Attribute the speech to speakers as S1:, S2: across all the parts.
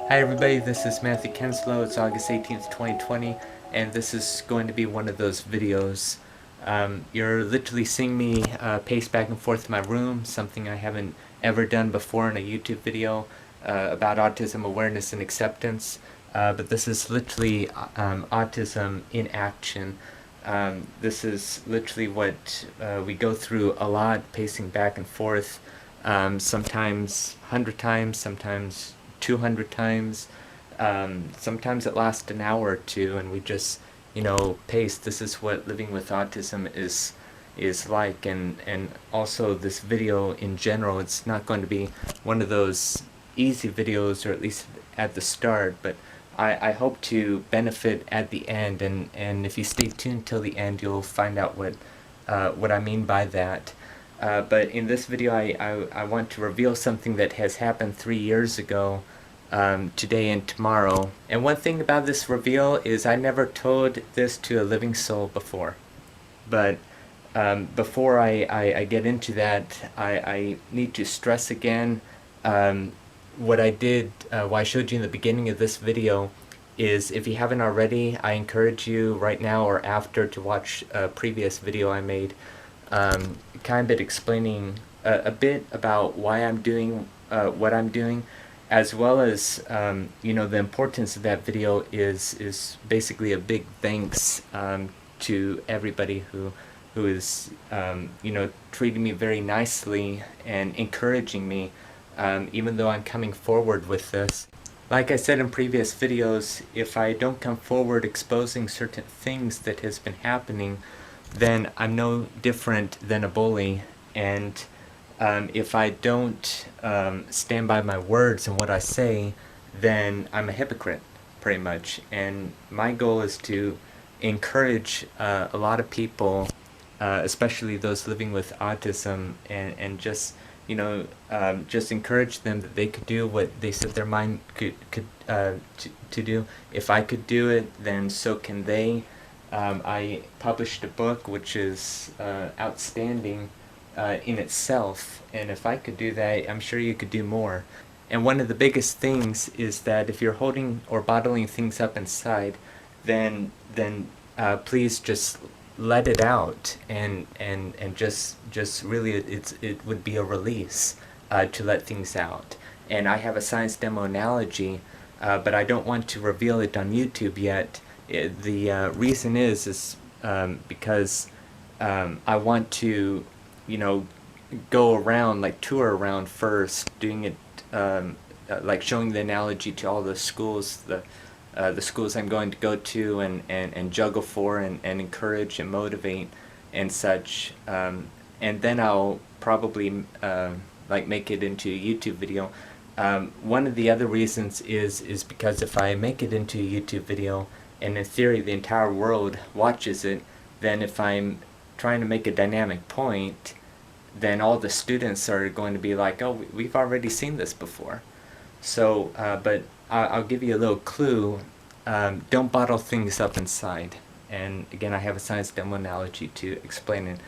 S1: Hi everybody, this is 𝐬𝐻𝐾. It's August 18th, 2020, and this is going to be one of those videos. You're literally seeing me pace back and forth in my room, something I haven't ever done before in a YouTube video about autism awareness and acceptance. But this is literally autism in action. This is literally what we go through a lot, pacing back and forth, sometimes 100 times, sometimes 200 times. Sometimes it lasts an hour or two, and we just, pace. This is what living with autism is like, and also this video in general. It's not going to be one of those easy videos, or at least at the start, but I hope to benefit at the end, and if you stay tuned till the end, you'll find out what I mean by that. But in this video, I want to reveal something that has happened 3 years ago, today and tomorrow. And one thing about this reveal is I never told this to a living soul before. But before I get into that, I need to stress again, what I did, what I showed you in the beginning of this video, is if you haven't already, I encourage you right now or after to watch a previous video I made, kind of explaining a bit about why I'm doing what I'm doing, as well as the importance of that video is basically a big thanks to everybody who is treating me very nicely and encouraging me, even though I'm coming forward with this. Like I said in previous videos, if I don't come forward exposing certain things that has been happening, then I'm no different than a bully, and if I don't stand by my words and what I say, then I'm a hypocrite, pretty much. And my goal is to encourage a lot of people, especially those living with autism, and just just encourage them that they could do what they set their mind to do. If I could do it, then so can they. I published a book which is outstanding in itself, and if I could do that, I'm sure you could do more. And one of the biggest things is that if you're holding or bottling things up inside, then please just let it out, and just really it would be a release to let things out. And I have a science demo analogy, but I don't want to reveal it on YouTube yet. The reason is because I want to go around, like tour around first, doing it like showing the analogy to all the schools, the schools I'm going to go to and juggle for and encourage and motivate and such, and then I'll probably like make it into a YouTube video. One of the other reasons is because if I make it into a YouTube video, and in theory the entire world watches it, then if I'm trying to make a dynamic point, then all the students are going to be like, oh, we've already seen this before. So, but I'll give you a little clue. Don't bottle things up inside. And again, I have a science demo analogy to explain it.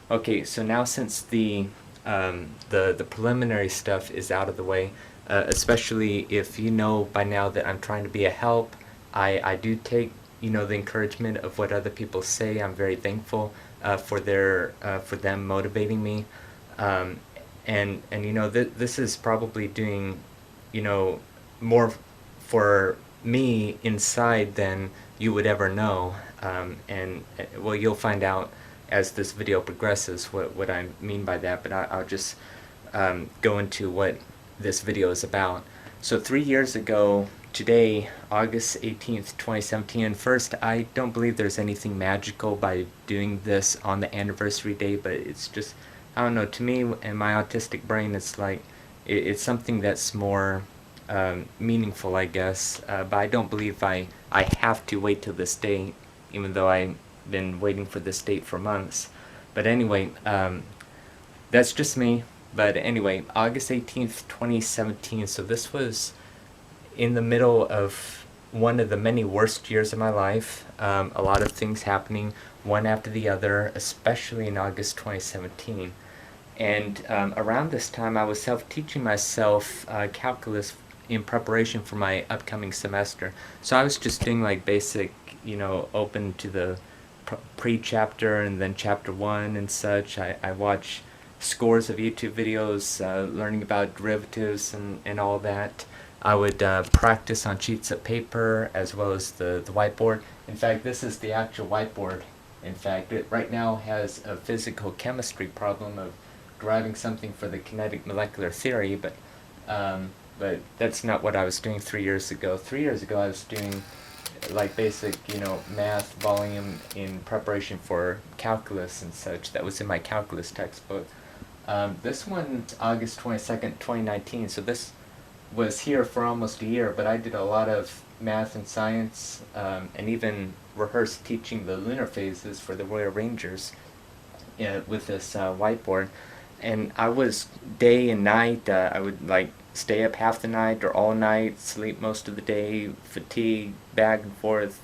S1: Okay, so now since the preliminary stuff is out of the way, especially if you know by now that I'm trying to be a help, I do take the encouragement of what other people say. I'm very thankful for them motivating me, and this is probably doing more for me inside than you would ever know, and well, you'll find out as this video progresses what I mean by that, but I'll just go into what this video is about. So 3 years ago today, August 18th, 2017, and first, I don't believe there's anything magical by doing this on the anniversary day, but it's just, I don't know, to me and my autistic brain, it's like, it's something that's more meaningful, I guess, but I don't believe I have to wait till this date, even though I've been waiting for this date for months. But anyway, that's just me. But anyway, August 18th, 2017, so this was in the middle of one of the many worst years of my life. A lot of things happening, one after the other, especially in August 2017. And around this time, I was self-teaching myself calculus in preparation for my upcoming semester. So I was just doing like basic, open to the pre-chapter and then chapter 1 and such. I watch scores of YouTube videos learning about derivatives and all that. I would practice on sheets of paper as well as the whiteboard. In fact, this is the actual whiteboard. In fact, it right now has a physical chemistry problem of deriving something for the kinetic molecular theory, but that's not what I was doing 3 years ago. 3 years ago I was doing like basic, math volume in preparation for calculus and such. That was in my calculus textbook. This one's August 22nd, 2019, so this was here for almost a year, but I did a lot of math and science, and even rehearsed teaching the lunar phases for the Royal Rangers with this whiteboard. And I was day and night, I would like stay up half the night or all night, sleep most of the day, fatigue, back and forth,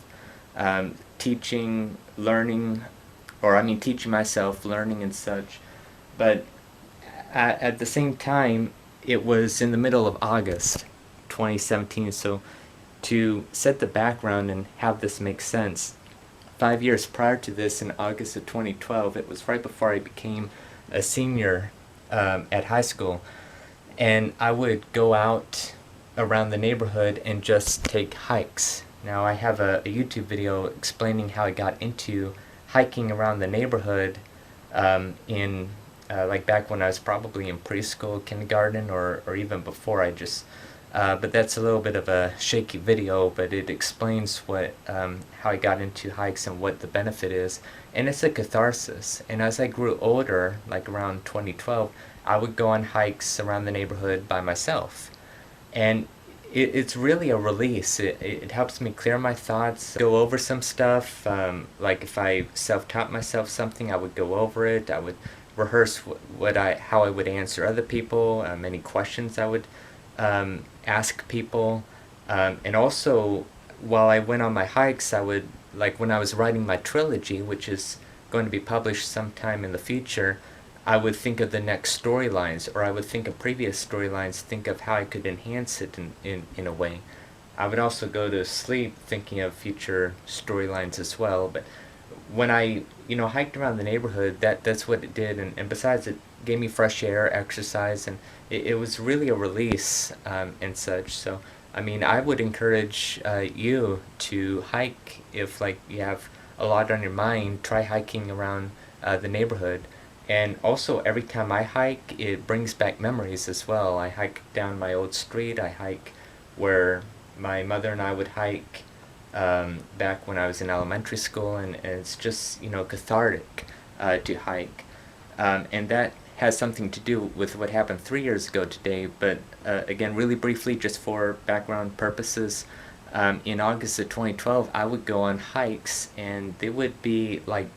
S1: teaching, learning, teaching myself, learning and such. But at the same time, it was in the middle of August 2017, so to set the background and have this make sense, 5 years prior to this, in August of 2012, it was right before I became a senior at high school, and I would go out around the neighborhood and just take hikes. Now I have a YouTube video explaining how I got into hiking around the neighborhood in like back when I was probably in preschool, kindergarten, or even before. But that's a little bit of a shaky video, but it explains what how I got into hikes and what the benefit is, and it's a catharsis. And as I grew older, like around 2012, I would go on hikes around the neighborhood by myself, and it's really a release. It helps me clear my thoughts, go over some stuff. Like if I self-taught myself something, I would go over it. I would rehearse how I would answer other people, any questions I would ask people, and also while I went on my hikes, I would, like when I was writing my trilogy, which is going to be published sometime in the future, I would think of the next storylines, or I would think of previous storylines, think of how I could enhance it in a way. I would also go to sleep thinking of future storylines as well. But when I hiked around the neighborhood, that's what it did, and besides, it gave me fresh air, exercise, and it was really a release and such. So I would encourage you to hike. If like you have a lot on your mind, try hiking around the neighborhood. And also, every time I hike, it brings back memories as well. I hike down my old street. I hike where my mother and I would hike back when I was in elementary school, and it's just cathartic to hike, and that has something to do with what happened 3 years ago today. But again, really briefly, just for background purposes, in August of 2012, I would go on hikes, and they would be like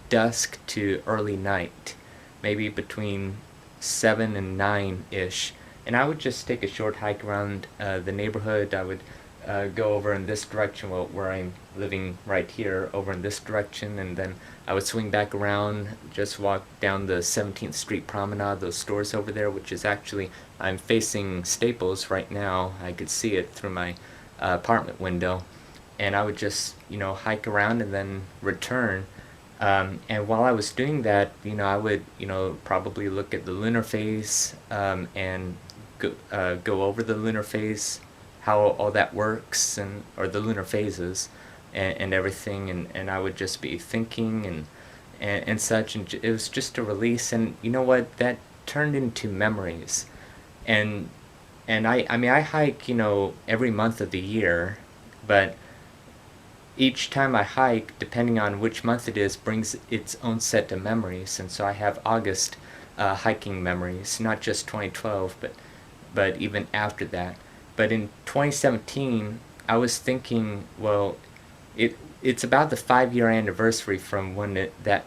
S1: dusk to early night, maybe between 7 and 9-ish, and I would just take a short hike around the neighborhood. I would go over in this direction, where I'm living right here, over in this direction, and then I would swing back around, just walk down the 17th Street Promenade, those stores over there, which is actually, I'm facing Staples right now. I could see it through my apartment window, and I would just hike around and then return. And while I was doing that, I would probably look at the lunar phase and go over the lunar phase, how all that works, or the lunar phases and everything, and I would just be thinking and such, and it was just a release. And you know what, that turned into memories. And I hike every month of the year, but each time I hike, depending on which month it is, brings its own set of memories. And so I have August hiking memories, not just 2012, but even after that. But in 2017, I was thinking, well, it's about the 5-year anniversary from when that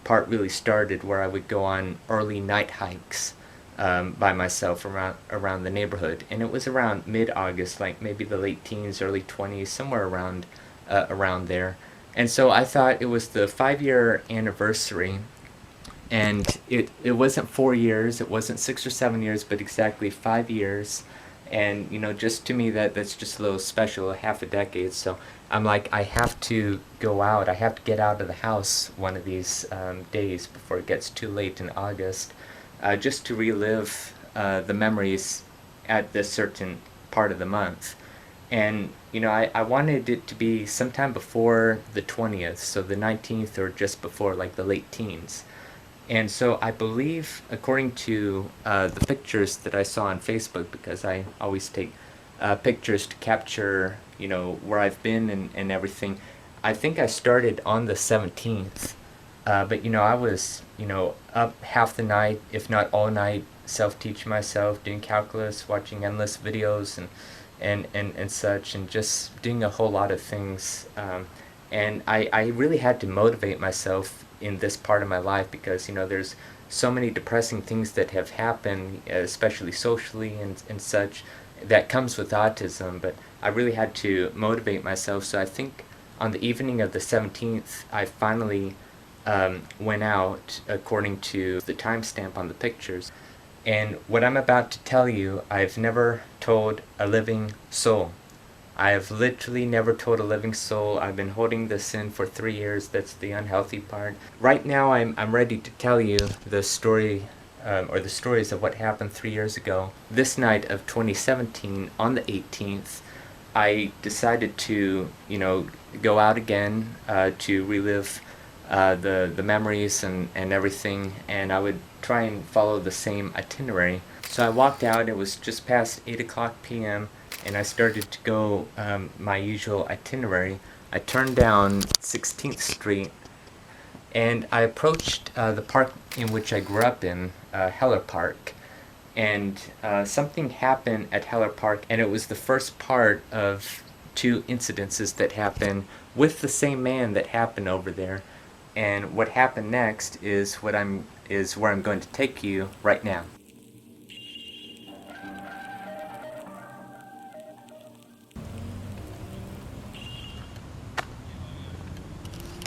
S1: part really started, where I would go on early night hikes by myself around the neighborhood. And it was around mid-August, like maybe the late teens, early 20s, somewhere around there. And so I thought it was the 5-year anniversary, and it wasn't 4 years, it wasn't 6 or 7 years, but exactly 5 years. And just to me, that's just a little special, a half a decade. So I'm like, I have to go out, I have to get out of the house one of these days before it gets too late in August, just to relive the memories at this certain part of the month. And I wanted it to be sometime before the 20th, so the 19th, or just before, like the late teens. And so I believe, according to the pictures that I saw on Facebook, because I always take pictures to capture where I've been and everything, I think I started on the 17th. But I was up half the night, if not all night, self-teaching myself, doing calculus, watching endless videos and such, and just doing a whole lot of things. And I really had to motivate myself in this part of my life, because there's so many depressing things that have happened, especially socially and such, that comes with autism. But I really had to motivate myself. So I think on the evening of the 17th, I finally went out according to the timestamp on the pictures. And what I'm about to tell you, I've never told a living soul. I have literally never told a living soul. I've been holding this in for 3 years. That's the unhealthy part. Right now I'm ready to tell you the story, or the stories of what happened 3 years ago. This night of 2017, on the 18th, I decided to, go out again to relive the memories and everything, and I would try and follow the same itinerary. So I walked out. It was just past 8 o'clock p.m. and I started to go my usual itinerary. I turned down 16th Street and I approached the park in which I grew up in, Heller Park. And something happened at Heller Park, and it was the first part of 2 incidences that happened with the same man that happened over there. And what happened next is where I'm going to take you right now.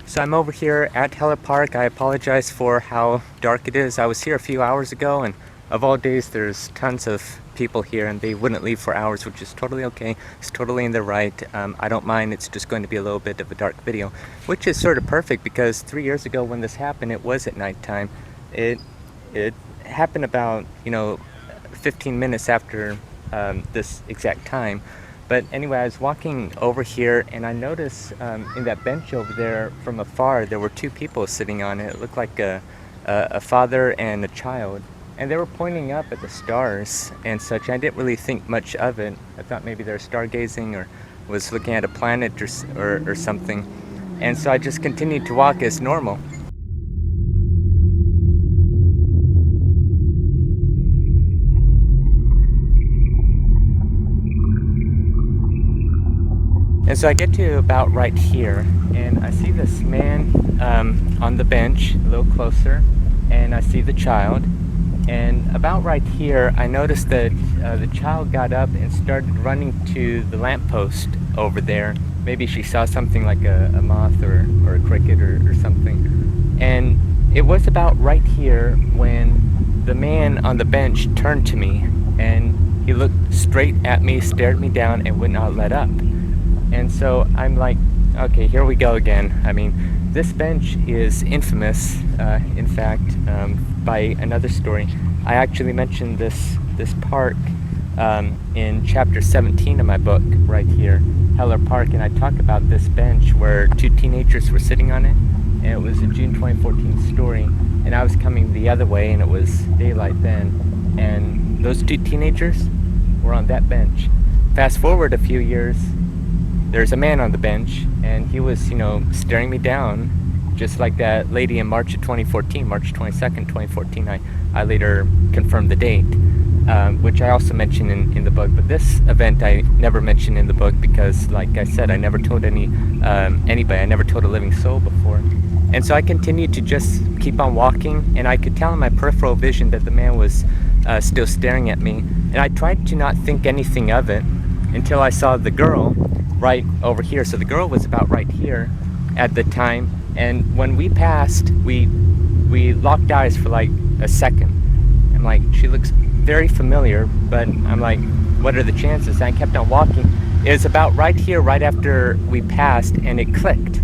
S1: So I'm over here at Heller Park. I apologize for how dark it is. I was here a few hours ago, and of all days there's tons of people here and they wouldn't leave for hours, which is totally okay. It's totally in their right. I don't mind. It's just going to be a little bit of a dark video, which is sort of perfect because 3 years ago when this happened, it was at nighttime. It happened about 15 minutes after this exact time. But anyway, I was walking over here and I noticed in that bench over there from afar, there were 2 people sitting on it. It looked like a father and a child. And they were pointing up at the stars and such. I didn't really think much of it. I thought maybe they were stargazing or was looking at a planet or something. And so I just continued to walk as normal. And so I get to about right here, and I see this man on the bench a little closer, and I see the child. And about right here, I noticed that the child got up and started running to the lamppost over there. Maybe she saw something like a moth or a cricket or something. And it was about right here when the man on the bench turned to me, and he looked straight at me, stared me down, and would not let up. And so I'm like, okay, here we go again. I mean, this bench is infamous, in fact, by another story. I actually mentioned this park in chapter 17 of my book right here, Heller Park, and I talk about this bench where 2 teenagers were sitting on it, and it was a June 2014 story, and I was coming the other way, and it was daylight then, and those 2 teenagers were on that bench. Fast forward a few years, there's a man on the bench, and he was, staring me down, just like that lady in March of 2014, March 22nd, 2014. I later confirmed the date, which I also mentioned in the book. But this event I never mentioned in the book because, like I said, I never told anybody. I never told a living soul before. And so I continued to just keep on walking, and I could tell in my peripheral vision that the man was still staring at me. And I tried to not think anything of it until I saw the girl right over here. So the girl was about right here at the time, and when we passed, we locked eyes for like a second. I'm like, she looks very familiar, but I'm like, what are the chances? And I kept on walking. It was about right here, right after we passed, and it clicked.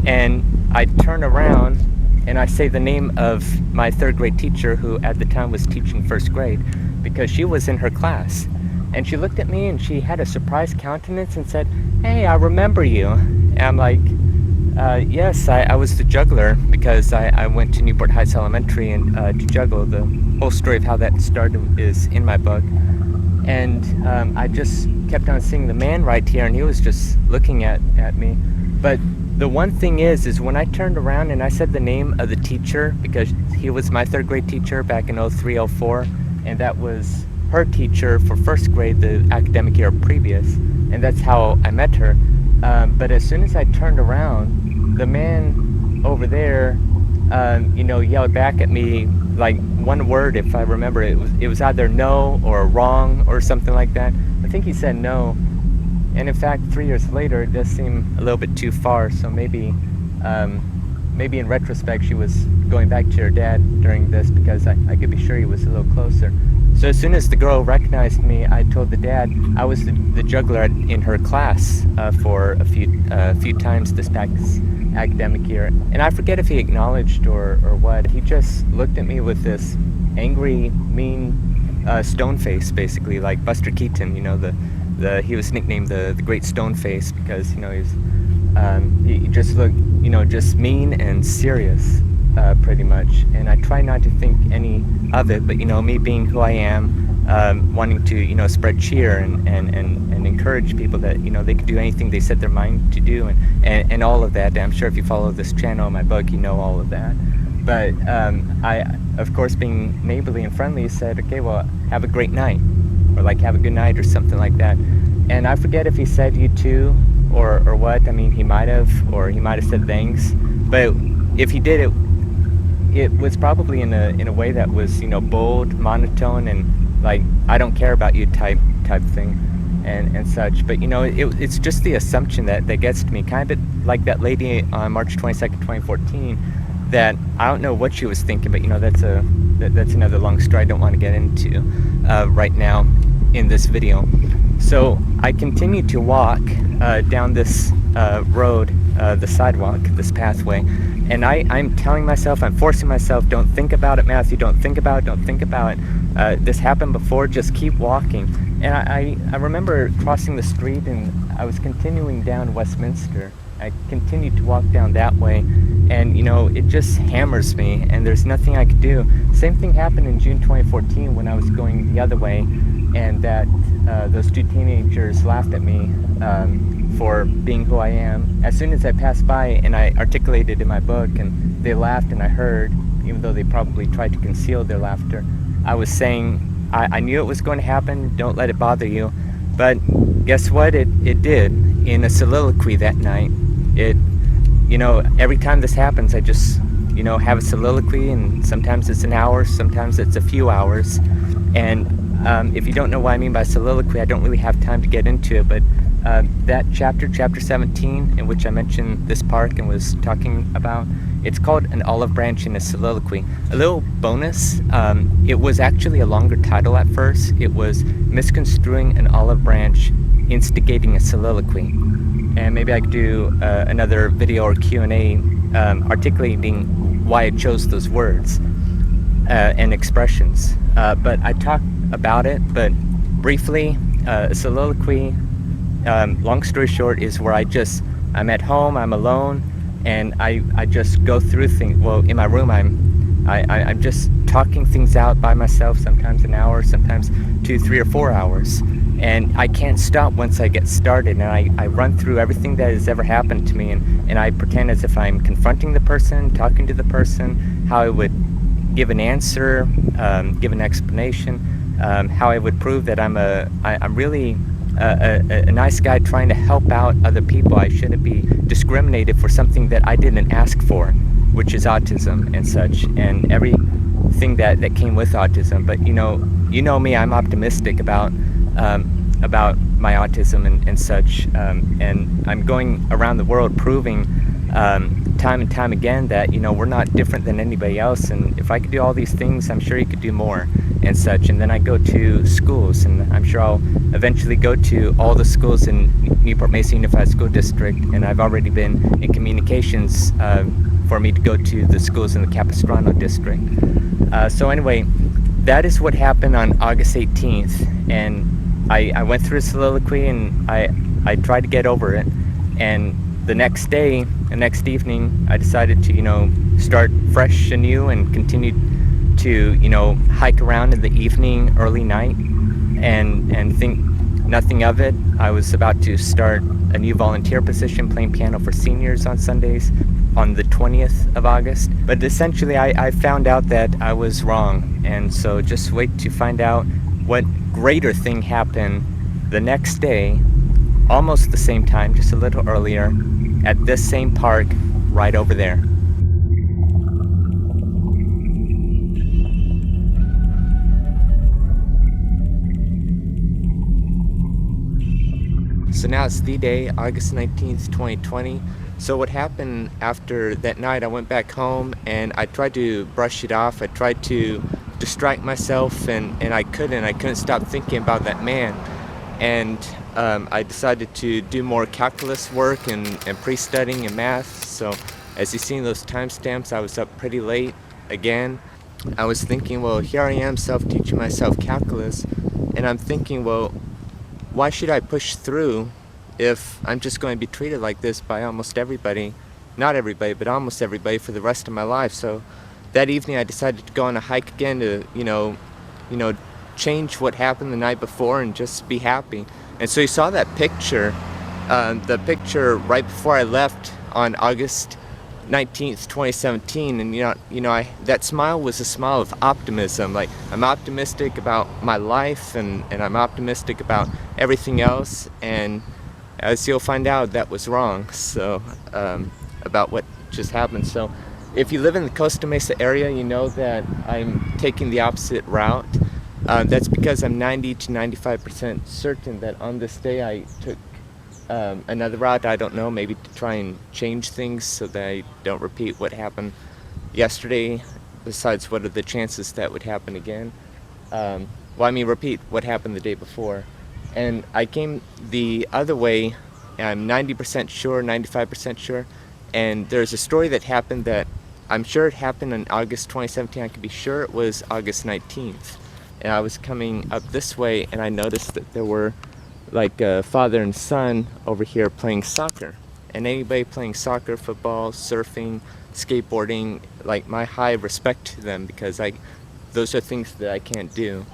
S1: And I turn around and I say the name of my third grade teacher, who at the time was teaching first grade, because she was in her class. And she looked at me and she had a surprised countenance and said, "Hey, I remember you." And I'm like, yes, I was the juggler, because I went to Newport Heights Elementary and to juggle. The whole story of how that started is in my book. And I just kept on seeing the man right here, and he was just looking at me. But the one thing is when I turned around and I said the name of the teacher, because he was my third grade teacher back in 03, 04, and that was her teacher for first grade the academic year previous, and that's how I met her. But as soon as I turned around, the man over there, yelled back at me like one word, if I remember. It was either no or wrong or something like that. I think he said no. And in fact, 3 years later, it does seem a little bit too far. So maybe in retrospect, she was going back to her dad during this, because I could be sure he was a little closer. So as soon as the girl recognized me, I told the dad I was the juggler in her class for a few times this past academic year. And I forget if he acknowledged or what. He just looked at me with this angry, mean stone face, basically, like Buster Keaton. He was nicknamed the Great Stone Face, because he just looked just mean and serious, pretty much. And I try not to think any of it, but me being who I am, wanting to spread cheer and encourage people that they could do anything they set their mind to do, and all of that. I'm sure if you follow this channel and my book, you know all of that. But I, of course, being neighborly and friendly, said, "Okay, well, have a great night," or like "have a good night," or something like that. And I forget if he said "you too" or what. I mean, he might have, or he might have said thanks. But if he did, it was probably in a way that was bold, monotone, and like "I don't care about you" type thing, and such. But it's just the assumption that gets to me, kind of like that lady on March 22nd, 2014. That I don't know what she was thinking, but that's another long story I don't want to get into right now in this video. So I continued to walk down this road, the sidewalk, this pathway, and I'm telling myself, I'm forcing myself, don't think about it, Matthew, don't think about it. This happened before, just keep walking. And I remember crossing the street, and I was continuing down Westminster. I continued to walk down that way, and it just hammers me, and there's nothing I could do. Same thing happened in June 2014 when I was going the other way, and that those two teenagers laughed at me for being who I am. As soon as I passed by, and I articulated in my book, and they laughed, and I heard, even though they probably tried to conceal their laughter, I was saying, I knew it was going to happen, don't let it bother you. But guess what? It did. In a soliloquy that night, every time this happens, I just, have a soliloquy, and sometimes it's an hour, sometimes it's a few hours. And if you don't know what I mean by soliloquy, I don't really have time to get into it, but that chapter 17, in which I mentioned this park and was talking about, it's called An Olive Branch in a Soliloquy. A little bonus, it was actually a longer title at first. It was Misconstruing an Olive Branch, Instigating a Soliloquy. And maybe I could do another video or Q&A articulating why I chose those words and expressions. But I talk about it, but briefly, a soliloquy, long story short, is where I'm at home, I'm alone, and I just go through things. Well, in my room, I'm just talking things out by myself, sometimes an hour, sometimes 2, 3, or 4 hours. And I can't stop once I get started, and I run through everything that has ever happened to me, and I pretend as if I'm confronting the person, talking to the person, how I would give an answer, give an explanation, how I would prove that I'm really a nice guy trying to help out other people. I shouldn't be discriminated for something that I didn't ask for, which is autism and such, and everything that came with autism. But you know me, I'm optimistic about my autism and such, and I'm going around the world proving time and time again that we're not different than anybody else, and if I could do all these things, I'm sure you could do more. and such, and then I go to schools, and I'm sure I'll eventually go to all the schools in Newport Mesa Unified School District, and I've already been in communications for me to go to the schools in the Capistrano district. So anyway, that is what happened on August 18th, and I went through a soliloquy, and I tried to get over it, and the next day, the next evening, I decided to, start fresh anew and continue to, hike around in the evening, early night, and think nothing of it. I was about to start a new volunteer position playing piano for seniors on Sundays on the 20th of August. But essentially, I found out that I was wrong, and so just wait to find out what greater thing happened the next day, almost the same time, just a little earlier, at this same park right over there. So now it's the day, August 19th, 2020. So what happened after that night, I went back home and I tried to brush it off. I tried to distract myself, and I couldn't stop thinking about that man. And I decided to do more calculus work and pre-studying and math. So as you see in those timestamps, I was up pretty late again. I was thinking, well, here I am self-teaching myself calculus, and I'm thinking, well, why should I push through if I'm just going to be treated like this by almost everybody? Not everybody, but almost everybody for the rest of my life. So that evening I decided to go on a hike again to, change what happened the night before and just be happy. And so you saw that picture, the picture right before I left on August 19th, 2017, and that smile was a smile of optimism. Like, I'm optimistic about my life, and I'm optimistic about everything else, and as you'll find out, that was wrong. So about what just happened. So if you live in the Costa Mesa area, you know that I'm taking the opposite route. That's because I'm 90 to 95% certain that on this day I took another route. I don't know, maybe to try and change things so that I don't repeat what happened yesterday. Besides, what are the chances that would happen again? Repeat what happened the day before. And I came the other way. I'm 90% sure, 95% sure. And there's a story that happened that I'm sure it happened in August 2017. I can be sure it was August 19th. And I was coming up this way, and I noticed that there were like a father and son over here playing soccer. And anybody playing soccer, football, surfing, skateboarding, like, my high respect to them, because those are things that I can't do.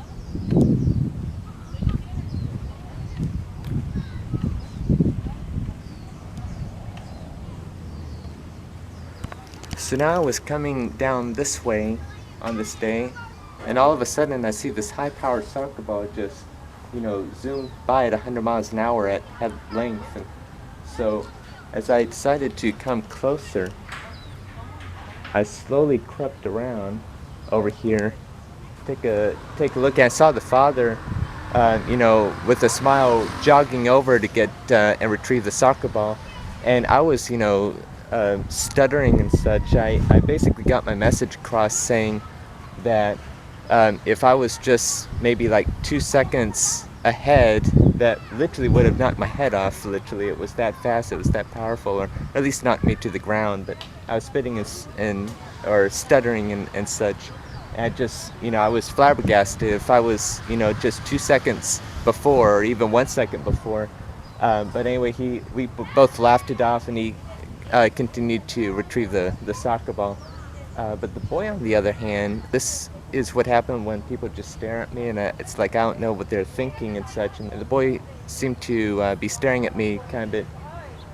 S1: So now I was coming down this way on this day, and all of a sudden I see this high-powered soccer ball just, zoom by at 100 miles an hour at head length. And so as I decided to come closer, I slowly crept around over here, take a look. I saw the father, with a smile, jogging over to get and retrieve the soccer ball, and I was, stuttering and such. I basically got my message across saying that if I was just maybe like 2 seconds ahead, that literally would have knocked my head off. Literally, it was that fast, it was that powerful, or at least knocked me to the ground. But I was spitting or stuttering and such. And I just, I was flabbergasted. If I was, just 2 seconds before, or even 1 second before. But anyway, we both laughed it off, and he continued to retrieve the soccer ball. But the boy, on the other hand, this is what happened when people just stare at me, and it's like I don't know what they're thinking and such. And the boy seemed to be staring at me, kind of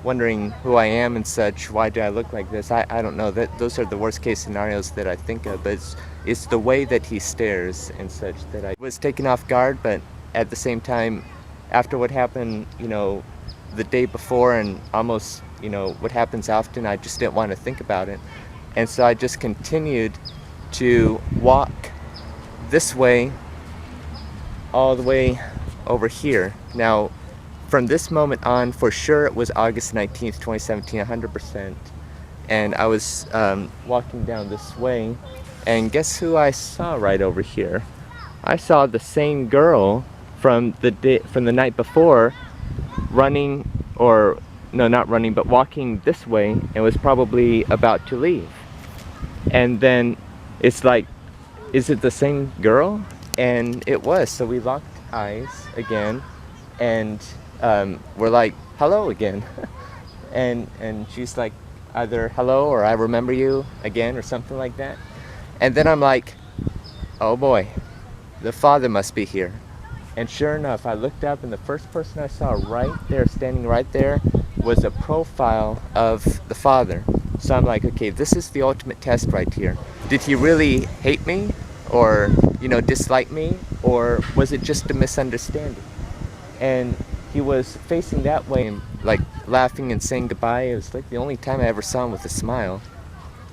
S1: wondering who I am and such. Why do I look like this? I don't know. Those are the worst case scenarios that I think of. But it's the way that he stares and such that I was taken off guard. But at the same time, after what happened, the day before, and almost, what happens often, I just didn't want to think about it. And so I just continued to walk this way all the way over here. Now, from this moment on, for sure it was August 19th, 2017, 100%. And I was walking down this way, and guess who I saw right over here?
S2: I saw the same girl from the night before running, or no, not running, but walking this way, and was probably about to leave. And then it's like, is it the same girl? And it was. So we locked eyes again, and we're like, hello again. and she's like, either hello or I remember you again or something like that. And then I'm like, oh boy, the father must be here. And sure enough, I looked up, and the first person I saw right there, standing right there, was a profile of the father. So I'm like, okay, this is the ultimate test right here. Did he really hate me, or dislike me, or was it just a misunderstanding? And he was facing that way, and like laughing and saying goodbye. It was like the only time I ever saw him with a smile,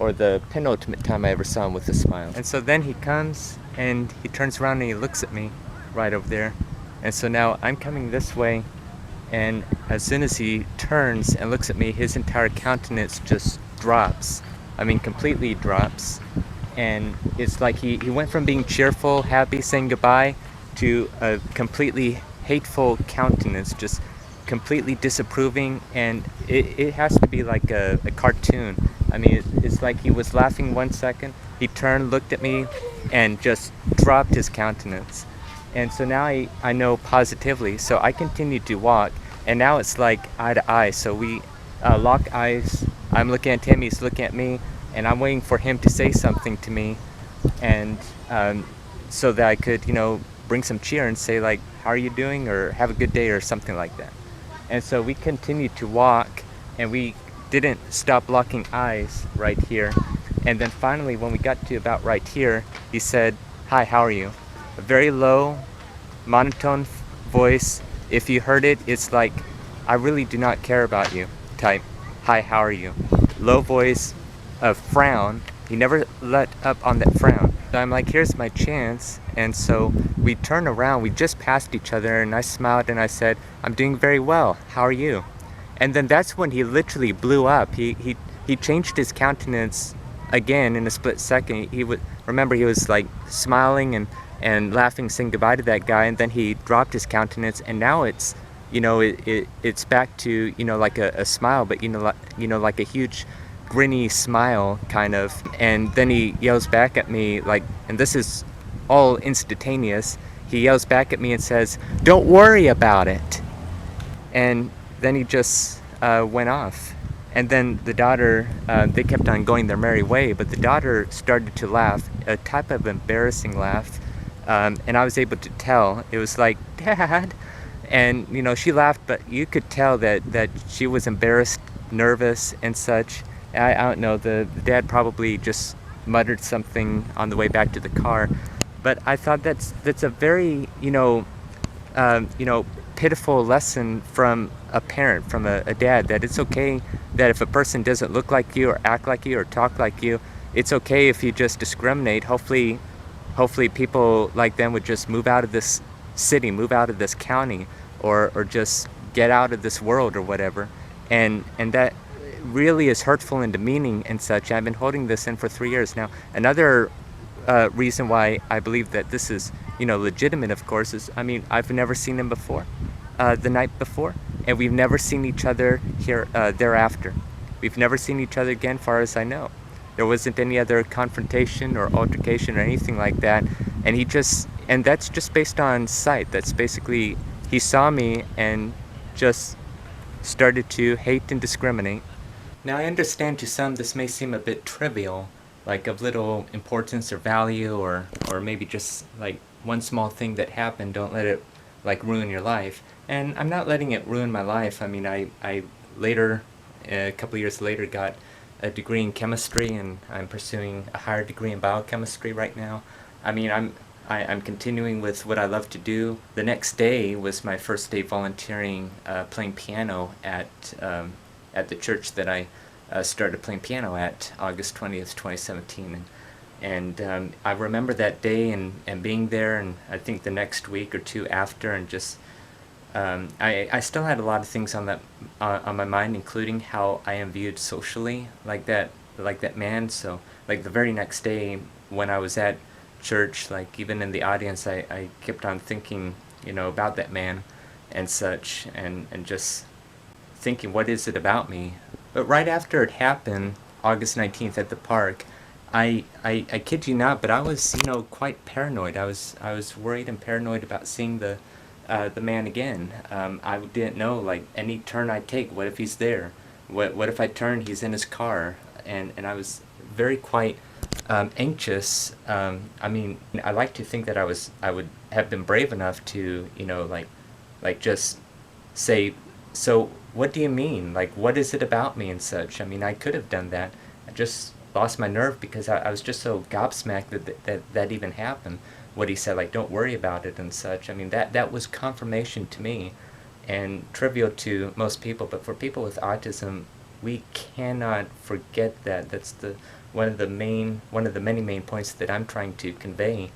S2: or the penultimate time I ever saw him with a smile. And so then he comes and he turns around and he looks at me right over there. And so now I'm coming this way, and as soon as he turns and looks at me, his entire countenance just drops. I mean, completely drops. And it's like he went from being cheerful, happy, saying goodbye, to a completely hateful countenance, just completely disapproving. And it has to be like a cartoon. I mean, it's like he was laughing 1 second, he turned, looked at me, and just dropped his countenance. And so now I know positively. So I continued to walk, and now it's like eye to eye. So we lock eyes. I'm looking at him, he's looking at me, and I'm waiting for him to say something to me, and so that I could, bring some cheer and say, like, how are you doing, or have a good day, or something like that. And so we continued to walk, and we didn't stop locking eyes right here. And then finally, when we got to about right here, he said, hi, how are you? A very low, monotone voice. If you heard it, it's like, I really do not care about you type. Hi, how are you? Low voice, a frown. He never let up on that frown. So I'm like, here's my chance. And so we turned around, we just passed each other, and I smiled and I said, I'm doing very well, how are you? And then that's when he literally blew up. He changed his countenance again in a split second. Remember, he was like smiling and laughing, saying goodbye to that guy, and then he dropped his countenance, and now it's, it's back to, like a smile, but like a huge grinny smile kind of. And then he yells back at me, like, and this is all instantaneous, he yells back at me and says, don't worry about it. And then he just went off. And then the daughter, they kept on going their merry way, but the daughter started to laugh, a type of embarrassing laugh, and I was able to tell. It was like, Dad, and she laughed, but you could tell that she was embarrassed, nervous, and such. I don't know, the dad probably just muttered something on the way back to the car. But I thought that's a very pitiful lesson from a parent, from a dad, that it's okay that if a person doesn't look like you or act like you or talk like you, it's okay if you just discriminate. Hopefully people like them would just move out of this city, move out of this county, or just get out of this world or whatever. And that really is hurtful and demeaning and such. I've been holding this in for 3 years now. Another reason why I believe that this is legitimate, of course, is, I mean, I've never seen him before, the night before, and we've never seen each other here thereafter. We've never seen each other again, far as I know. There wasn't any other confrontation or altercation or anything like that, and that's just based on sight. That's basically, he saw me and just started to hate and discriminate. Now, I understand to some this may seem a bit trivial, like of little importance or value, or maybe just like one small thing that happened. Don't let it like ruin your life. And I'm not letting it ruin my life. I mean, I later, a couple years later, got a degree in chemistry, and I'm pursuing a higher degree in biochemistry right now. I mean, I'm continuing with what I love to do. The next day was my first day volunteering, playing piano at the church that I started playing piano at, August 20th, 2017. And I remember that day and being there, and I think the next week or two after, and just I still had a lot of things on my mind, including how I am viewed socially, like that man. So like the very next day, when I was at
S1: church, like even in the audience, I kept on thinking, about that man and such, and just thinking, what is it about me? But right after it happened, August 19th at the park, I kid you not, but I was, quite paranoid. I was worried and paranoid about seeing the man again. I didn't know, like, any turn I take, what if he's there? What if I turn, he's in his car? And I was very quite anxious. I mean, I like to think that I would have been brave enough to, like just say, so what do you mean? Like, what is it about me and such? I mean, I could have done that. I just lost my nerve because I was just so gobsmacked that even happened. What he said, like, don't worry about it and such. I mean, that was confirmation to me, and trivial to most people, but for people with autism, we cannot forget that. That's one of the many main points that I'm trying to convey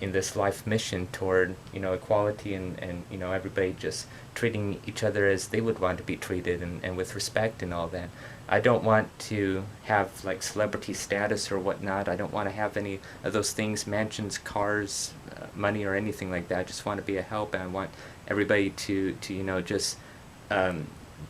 S1: in this life mission toward equality and everybody just treating each other as they would want to be treated, and with respect and all that. I don't want to have like celebrity status or whatnot. I don't want to have any of those things, mansions, cars, money, or anything like that. I just want to be a help, and I want everybody to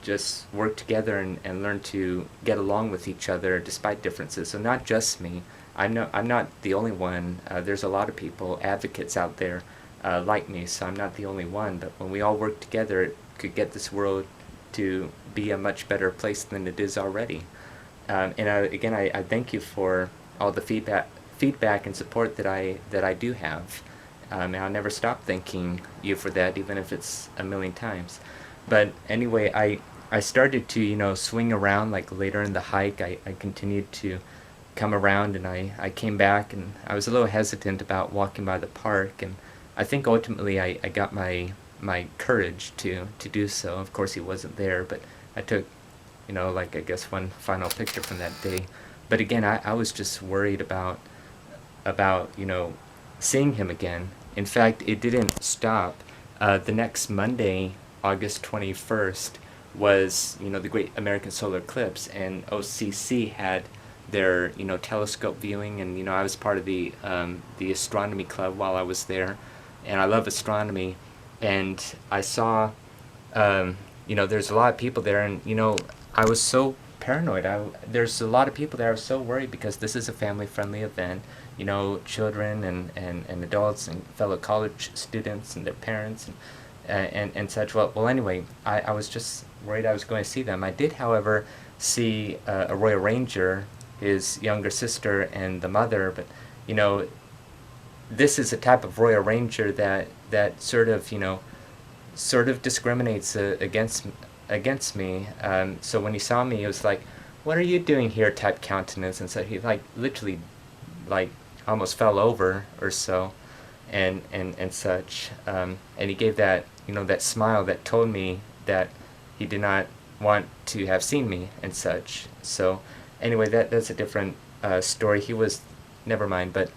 S1: just work together and learn to get along with each other despite differences. So not just me. I'm not the only one. There's a lot of people, advocates out there like me, so I'm not the only one. But when we all work together, it could get this world to be a much better place than it is already. Again, I thank you for all the feedback and support that I do have. And I'll never stop thanking you for that, even if it's a million times. But anyway, I started to swing around. Like later in the hike, I continued to come around, and I came back, and I was a little hesitant about walking by the park, and I think ultimately I got my courage to do so. Of course, he wasn't there, but I took like, I guess, one final picture from that day. But again, I was just worried about seeing him again. In fact, it didn't stop. The next Monday, August 21st, was the Great American Solar Eclipse, and OCC had their telescope viewing, and I was part of the astronomy club while I was there, and I love astronomy, and I saw there's a lot of people there, and I was so paranoid. There's a lot of people there. I was so worried because this is a family-friendly event. Children and adults and fellow college students and their parents and such. Well, anyway, I was just worried I was going to see them. I did, however, see a Royal Ranger, his younger sister, and the mother. But this is a type of Royal Ranger that sort of discriminates against me. So when he saw me, it was like, "What are you doing here?" type countenance, and so he literally almost fell over or so, and such. And he gave that that smile that told me that he did not want to have seen me and such. So anyway, that's a different story. He was, never mind. But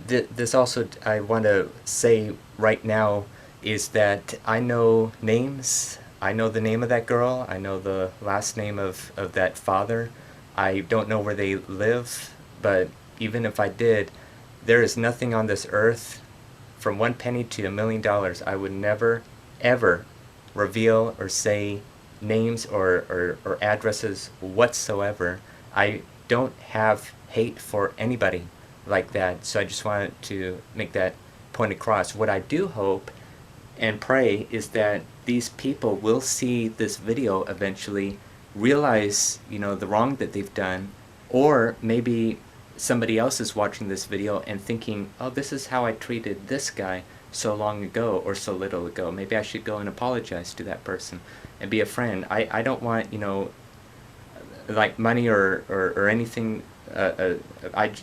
S1: this also, I want to say right now, is that I know names. I know the name of that girl. I know the last name of that father. I don't know where they live, but even if I did, there is nothing on this earth, from one penny to $1 million, I would never, ever reveal or say names or addresses whatsoever. I don't have hate for anybody like that, so I just wanted to make that point across. What I do hope and pray is that these people will see this video eventually, realize the wrong that they've done, or maybe somebody else is watching this video and thinking, oh, this is how I treated this guy so long ago or so little ago. Maybe I should go and apologize to that person and be a friend. I don't want like money or anything.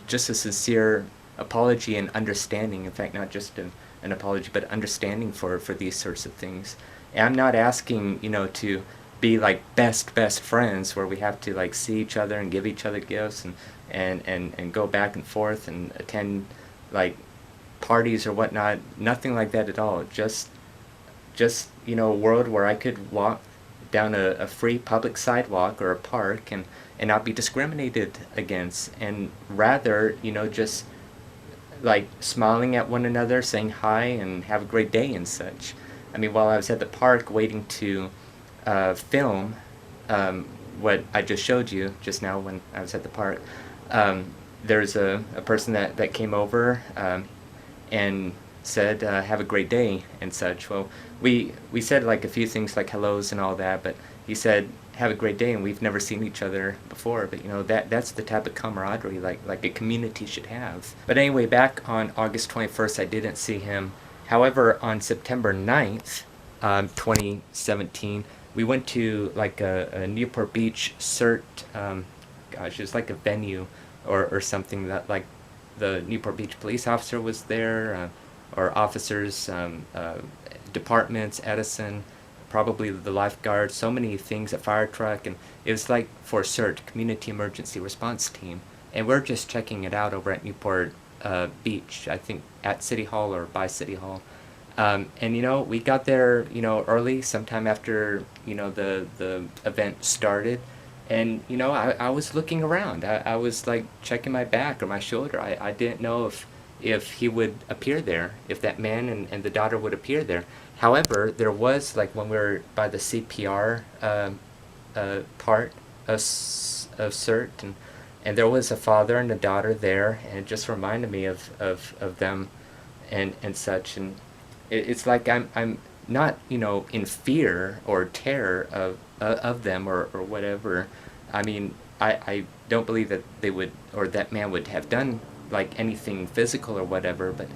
S1: Just a sincere apology and understanding. In fact, not just an apology, but understanding for these sorts of things. And I'm not asking to be like best friends where we have to like see each other and give each other gifts and go back and forth and attend like parties or whatnot. Nothing like that at all. Just a world where I could walk down a free public sidewalk or a park and not be discriminated against, and rather just like smiling at one another, saying hi and have a great day and such. I mean, while I was at the park waiting to film what I just showed you just now when I was at the park, there's a person that came over and said, have a great day and such. Well, we said like a few things like hellos and all that, but he said, have a great day, and we've never seen each other before, but you know, that's the type of camaraderie like a community should have. But anyway, back on August 21st, I didn't see him. However, on September 9th, 2017, we went to like a Newport Beach CERT, gosh, it was like a venue or something that like the Newport Beach police officer was there, or officers, departments, Edison, probably the lifeguard, so many things, a fire truck, and it was like for CERT, Community Emergency Response Team, and we're just checking it out over at Newport Beach, I think at City Hall or by City Hall. And you know, we got there, you know, early, sometime after, you know, the event started, and you know, I was looking around. I was like checking my back or my shoulder. I didn't know if he would appear there, if that man and the daughter would appear there. However, there was, like when we were by the CPR part of CERT, and there was a father and a daughter there, and it just reminded me of them and such. And it's like I'm not, you know, in fear or terror of them or whatever. I mean, I don't believe that they would, or that man would have done like anything physical or whatever, but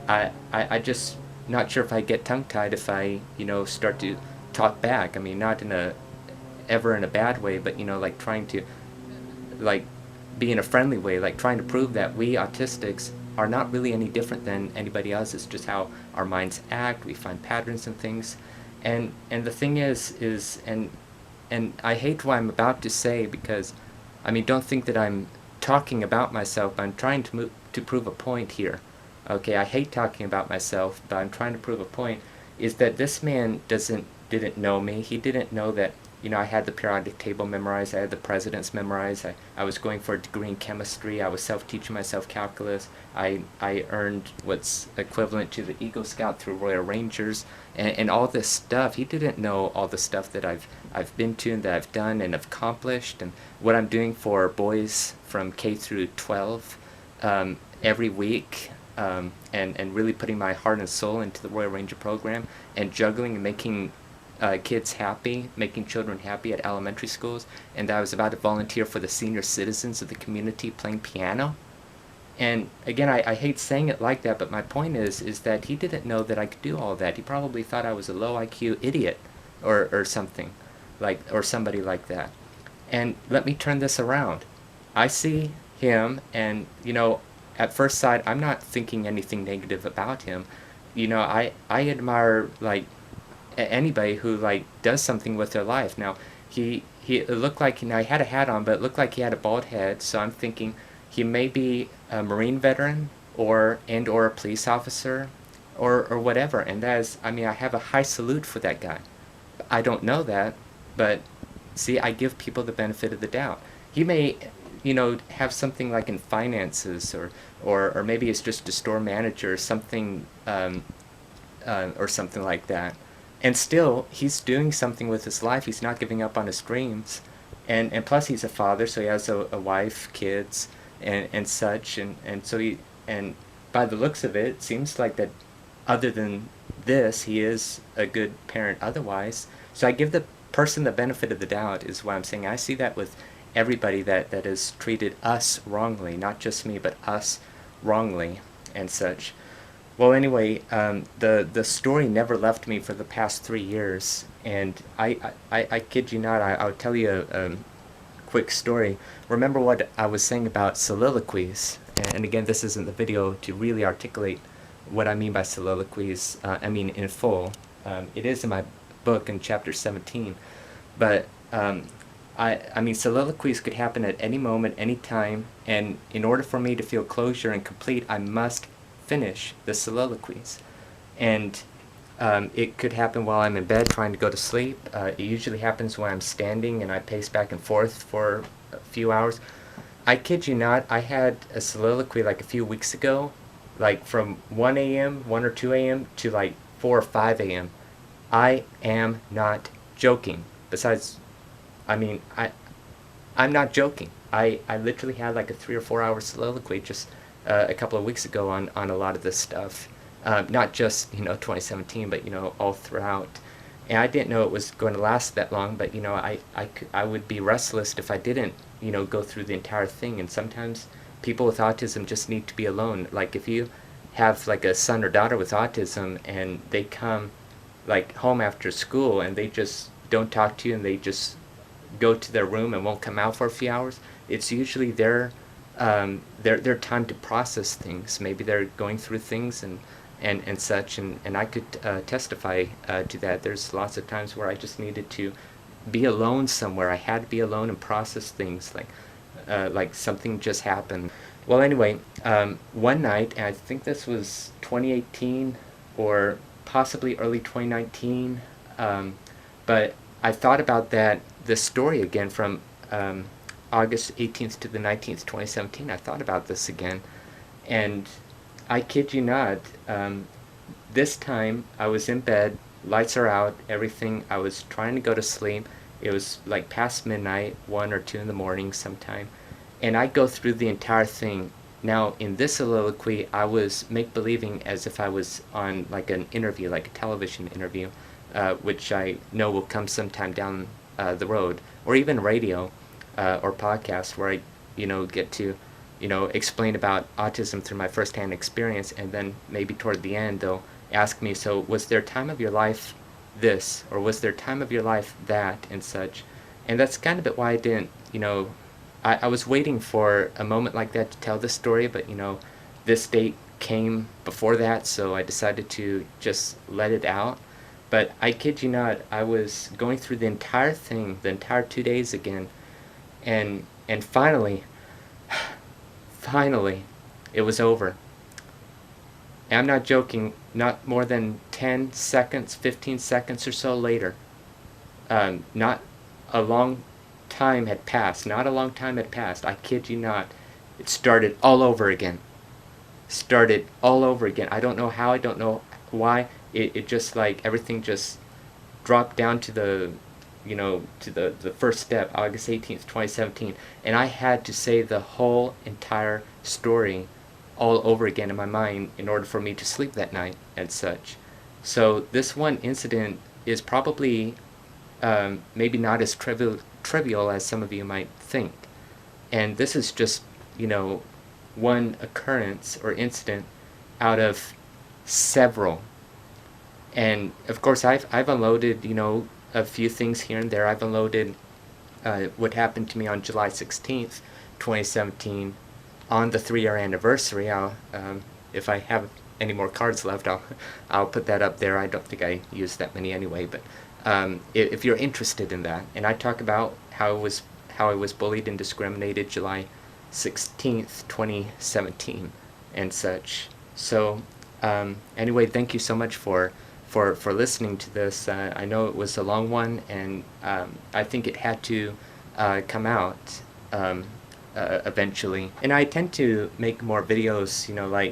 S1: I just not sure if I get tongue-tied if I, you know, start to talk back. I mean, not in a ever in a bad way, but you know, like trying to like be in a friendly way, like trying to prove that we autistics are not really any different than anybody else. It's just how our minds act. We find patterns and things, and the thing is and I hate what I'm about to say, because I mean, don't think that I'm talking about myself. I'm trying to prove a point here. Okay, I hate talking about myself, but I'm trying to prove a point, is that this man didn't know me. He didn't know that, you know, I had the periodic table memorized, I had the presidents memorized, I was going for a degree in chemistry, I was self-teaching myself calculus, I earned what's equivalent to the Eagle Scout through Royal Rangers, and all this stuff. He didn't know all the stuff that I've been to and that I've done and accomplished, and what I'm doing for boys from K through 12 every week, and really putting my heart and soul into the Royal Ranger program, and juggling and making kids happy, making children happy at elementary schools, and I was about to volunteer for the senior citizens of the community playing piano. And again, I hate saying it like that, but my point is that he didn't know that I could do all that. He probably thought I was a low IQ idiot or something, like, or somebody like that. And let me turn this around. I see him, and you know, at first sight, I'm not thinking anything negative about him. You know, I admire like anybody who like does something with their life. Now, it looked like, you know, he had a hat on, but it looked like he had a bald head. So I'm thinking he may be a Marine veteran or a police officer or whatever. And that is, I mean, I have a high salute for that guy. I don't know that, but see, I give people the benefit of the doubt. He may, you know, have something like in finances, or maybe it's just a store manager or something like that. And still, he's doing something with his life. He's not giving up on his dreams. And plus he's a father, so he has a wife, kids, and such. And so and by the looks of it, it seems like that other than this, he is a good parent otherwise. So I give the person the benefit of the doubt, is what I'm saying. I see that with everybody that has treated us wrongly, not just me, but us wrongly and such. Well, anyway, the story never left me for the past 3 years, and I kid you not, I'll tell you a quick story. Remember what I was saying about soliloquies, and again, this isn't the video to really articulate what I mean by soliloquies, I mean in full. It is in my book in chapter 17, but I mean, soliloquies could happen at any moment, any time, and in order for me to feel closure and complete, I must finish the soliloquies. And it could happen while I'm in bed trying to go to sleep. It usually happens when I'm standing and I pace back and forth for a few hours. I kid you not, I had a soliloquy like a few weeks ago like from 1 a.m., 1 or 2 a.m. to like 4 or 5 a.m. I am not joking. Besides, I mean, I'm not joking. I literally had like a 3 or 4 hour soliloquy just a couple of weeks ago on a lot of this stuff. Not just, 2017, but, all throughout. And I didn't know it was going to last that long, but, I would be restless if I didn't, go through the entire thing. And sometimes people with autism just need to be alone. Like if you have like a son or daughter with autism and they come like home after school and they just don't talk to you and they just go to their room and won't come out for a few hours, it's usually their time to process things. Maybe they're going through things and such, and I could testify to that. There's lots of times where I just needed to be alone somewhere. I had to be alone and process things, like something just happened. Well, anyway, one night, and I think this was 2018 or possibly early 2019, but I thought about this story again from August 18th to the 19th, 2017. I thought about this again, and I kid you not, this time I was in bed, lights are out, everything. I was trying to go to sleep. It was like past midnight, 1 or 2 in the morning sometime, and I go through the entire thing. Now, in this soliloquy, I was make-believing as if I was on like an interview, like a television interview, which I know will come sometime down the road, or even radio or podcast where I, get to, explain about autism through my first-hand experience, and then maybe toward the end they'll ask me, so was there a time of your life this, or was there a time of your life that, and such. And that's kind of why I didn't, I was waiting for a moment like that to tell this story, but this date came before that, so I decided to just let it out. But I kid you not, I was going through the entire thing, the entire 2 days again, and finally, it was over. And I'm not joking, not more than 10 seconds, 15 seconds or so later, not a long time had passed, I kid you not, it started all over again. I don't know how, I don't know why, it just like everything just dropped down to the first step, August 18th, 2017, and I had to say the whole entire story all over again in my mind in order for me to sleep that night and such. So this one incident is probably maybe not as trivial as some of you might think, and this is just one occurrence or incident out of several. And of course I've unloaded a few things here and there. I've unloaded what happened to me on July 16th, 2017, on the 3-year anniversary. I'll if I have any more cards left, I'll put that up there. I don't think I used that many anyway, but if you're interested in that, and I talk about how I was bullied and discriminated July 16th, 2017, and such. So anyway, thank you so much for listening to this. I know it was a long one, and I think it had to come out eventually. And I tend to make more videos,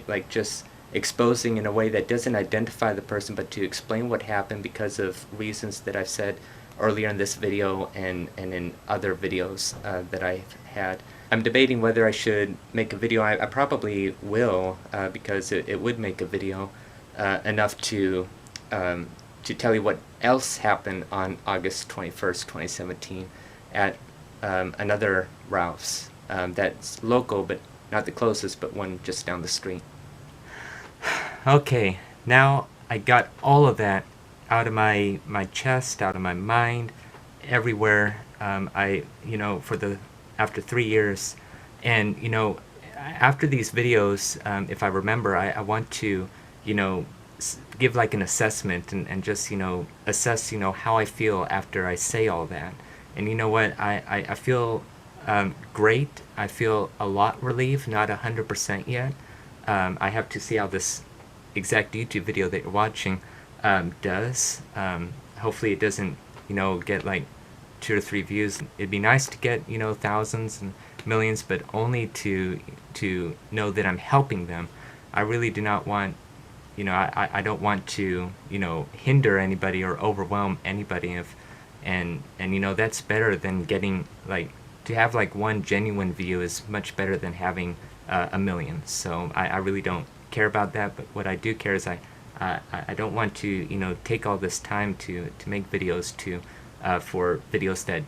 S1: like just exposing in a way that doesn't identify the person, but to explain what happened because of reasons that I've said earlier in this video and in other videos that I've had. I'm debating whether I should make a video. I probably will, because it would make a video enough to tell you what else happened on August 21st, 2017 at another Ralph's that's local, but not the closest, but one just down the street. Okay, now I got all of that out of my chest, out of my mind, everywhere. After 3 years, and after these videos, if I remember, I want to give like an assessment and just assess how I feel after I say all that. And you know what, I feel great. I feel a lot relieved, not 100% yet. I have to see how this exact YouTube video that you're watching does. Hopefully it doesn't get like 2 or 3 views. It'd be nice to get thousands and millions, but only to know that I'm helping them. I really do not want, I don't want to, hinder anybody or overwhelm anybody. And that's better than getting, like, to have like one genuine view is much better than having a million. So I really don't care about that. But what I do care is I don't want to, take all this time to make videos for videos that,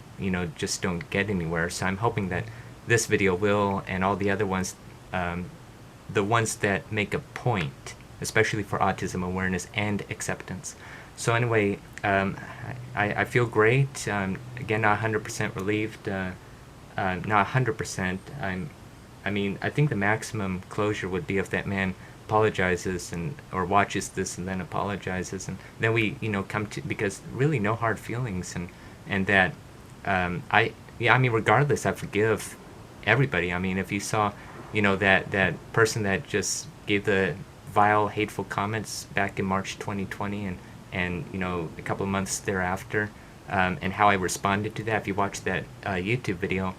S1: just don't get anywhere. So I'm hoping that this video will, and all the other ones, the ones that make a point, especially for autism awareness and acceptance. So anyway, I feel great. Again, not 100% relieved. Not 100%. I think the maximum closure would be if that man apologizes or watches this and then apologizes, and then we come to, because really no hard feelings, and that regardless, I forgive everybody. If you saw that person that just gave the vile, hateful comments back in March 2020, and a couple of months thereafter, and how I responded to that. If you watch that YouTube video,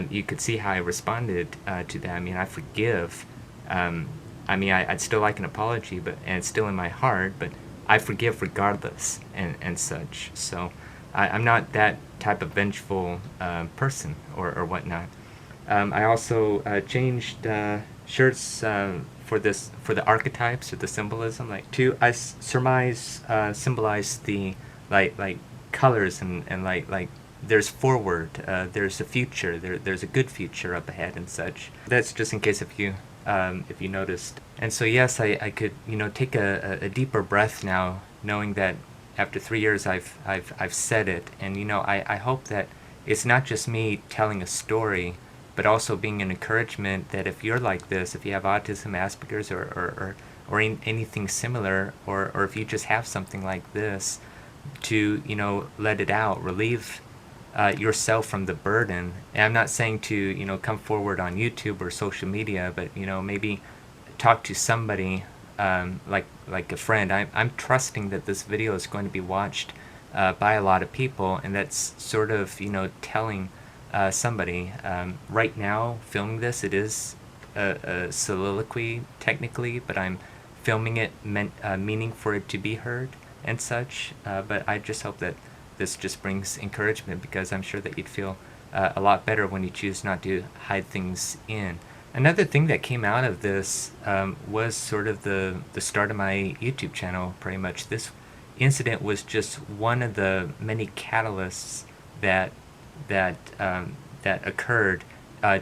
S1: you could see how I responded to that. I forgive. I'd still like an apology, and it's still in my heart, but I forgive regardless, and such. So I'm not that type of vengeful person or whatnot. I also changed shirts for the archetypes or the symbolism, like I symbolize the like colors and like there's forward, there's a future, there's a good future up ahead and such. That's just in case if you noticed. And so yes, I could take a deeper breath now, knowing that after 3 years I've said it, and I hope that it's not just me telling a story, but also being an encouragement that if you're like this, if you have autism, Asperger's, or anything similar, or if you just have something like this, to let it out, relieve yourself from the burden. And I'm not saying to come forward on YouTube or social media, but maybe talk to somebody, like a friend. I'm trusting that this video is going to be watched by a lot of people, and that's sort of telling somebody. Right now, filming this, it is a soliloquy technically, but I'm filming it meaning for it to be heard and such. But I just hope that this just brings encouragement, because I'm sure that you'd feel a lot better when you choose not to hide things in. Another thing that came out of this was sort of the start of my YouTube channel, pretty much. This incident was just one of the many catalysts that occurred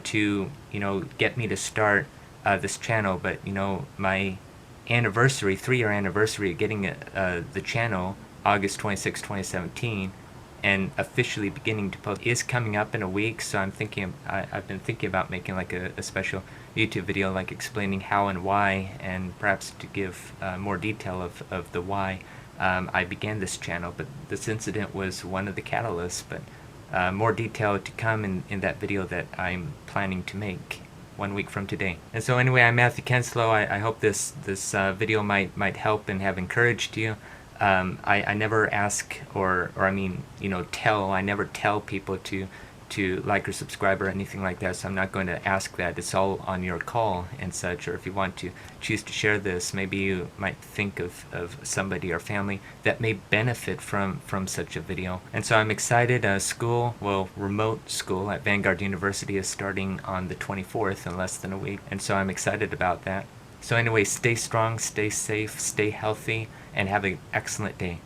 S1: to get me to start this channel. But my anniversary, 3-year anniversary of getting the channel, August 26, 2017, and officially beginning to post, is coming up in a week. So I've been thinking about making like a special YouTube video, like explaining how and why, and perhaps to give more detail of the why I began this channel. But this incident was one of the catalysts, but more detail to come in that video that I'm planning to make 1 week from today. And so anyway, I'm 𝐬𝐿. I hope this video might help and have encouraged you. I never ask I never tell people to like or subscribe or anything like that, so I'm not going to ask that. It's all on your call and such. Or if you want to choose to share this, maybe you might think of somebody or family that may benefit from such a video. And so I'm excited. Remote school at Vanguard University is starting on the 24th, in less than a week, and so I'm excited about that. So anyway, stay strong, stay safe, stay healthy, and have an excellent day.